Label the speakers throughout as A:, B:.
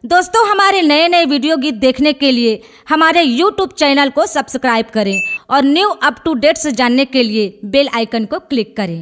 A: दोस्तों, हमारे नए नए वीडियो गीत देखने के लिए हमारे YouTube चैनल को सब्सक्राइब करें और न्यू अप टू डेट्स जानने के लिए बेल आइकन को क्लिक करें।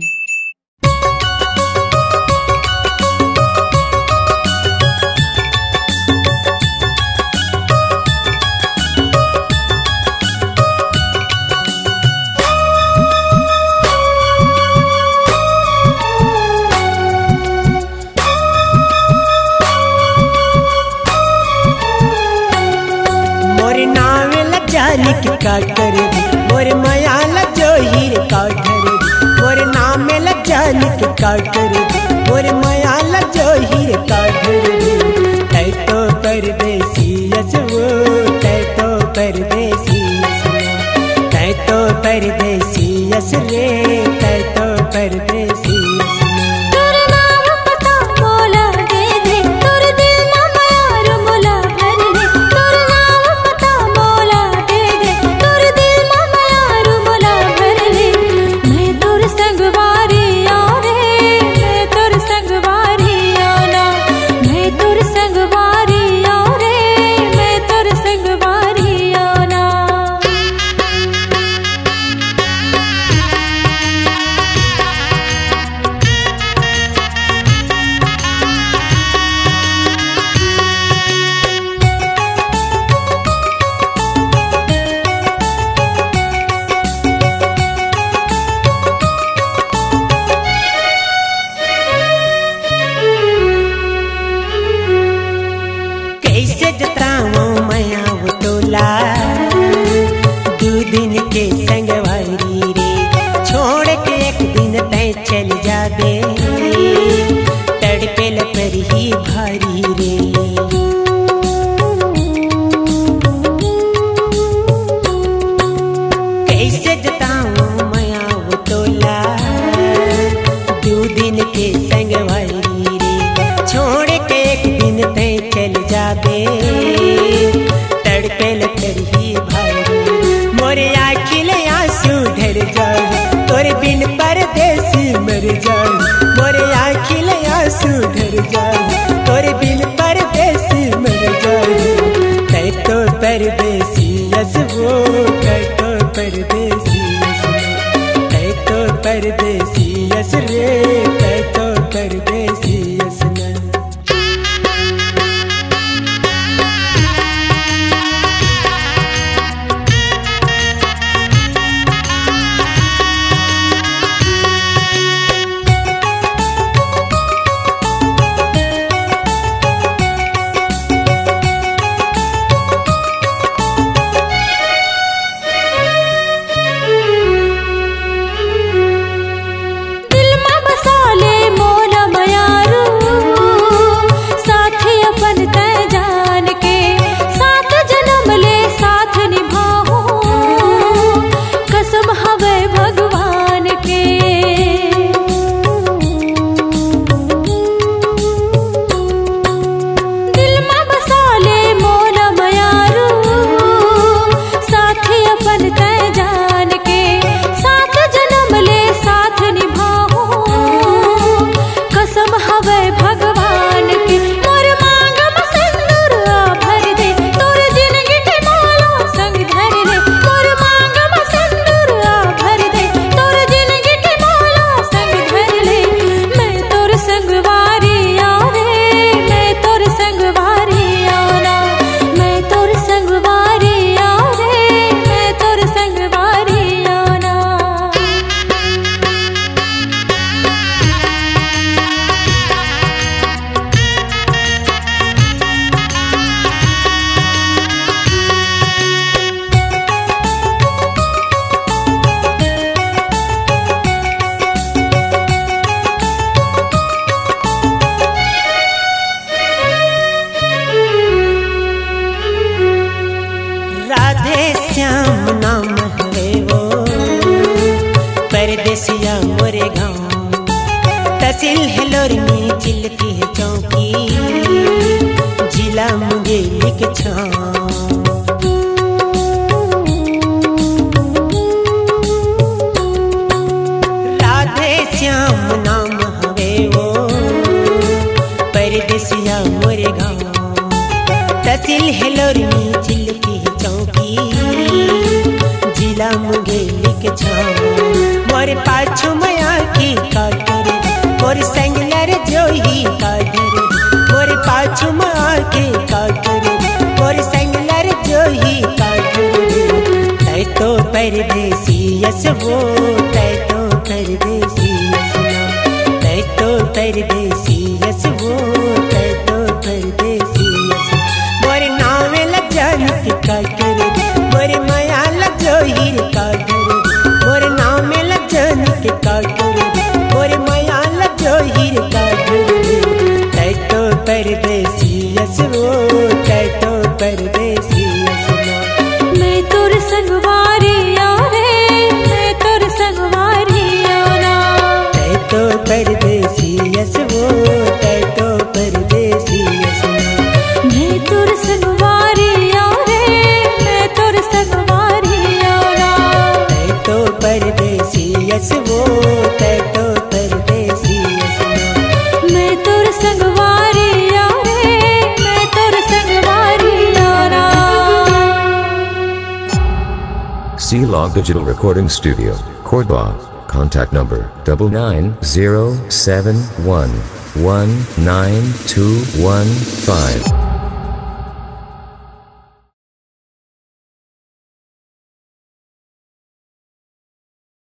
B: लिख का कर मोर माया लजो हीर का कर मोर नाम लज्जा लिख का कर मोर माया लजो हीर का कर तै तो परदेसी वो तै तो परदेसी तै तो परदेसी रे तै तो परदेसी दिन के संगवारी रे छोड़ के एक दिन तय चल जाबे तड़पेल पर ही भारी रे कैसे जताऊं मैं वो तोला दो दिन के संगवारी रे छोड़ के एक दिन तय चल जाबे तड़पेल पर ही भारी मोरे आँखिल आंसू ढर जाए तोरे बिन परदेसी मर जाए मोरे आँखिल आंसू ढर जाए तोरे बिन परदेसी मर जाए तै तो परदेसी वो तै तो परदेसी तै तो परदेसी रे तै तो परदेसी श्याम नाम है वो परदेसिया मोरे गाँव तहसील है लोरमी जिलती है चौकी जिला मुझे लिख राधे श्याम नाम है वो परदेसिया मोरे गाँव तहसील हेलोरी में झिल की चौकी जिला मुंगेली के छाव मोरे पाछू मया की काटर मोरे संगलर जोही काटर मोरे पाछू मया की काटर मोरे संगलर जोही काटर तै तो परदेसी यस वो तै तो परदेसी यस ना तै तो परदेसी यस वो तै तो परदेसी यस मोरे नाम लग जान की काटर मोरे माया लग जोही काटर मोरे नाम लग जान की काटर मोरे माया लग जोही काटर तै तो परदेसी यस वो तै तो परदेसी यस ना
C: मैं तोर संगवारी रे मैं तोर संगवारी ना
B: तै तो परदेसी यस वो तै तो परदेसी यस ना
C: मैं तोर संगवारी रे मैं तोर संगवारी ना
B: तै तो परदेसी यस वो तै तो परदेसी यस ना
C: मैं तोर संगवारी रे मैं तोर संगवारी ना
D: C-Log Digital Recording Studio, Cordoba. Contact number 99071192115.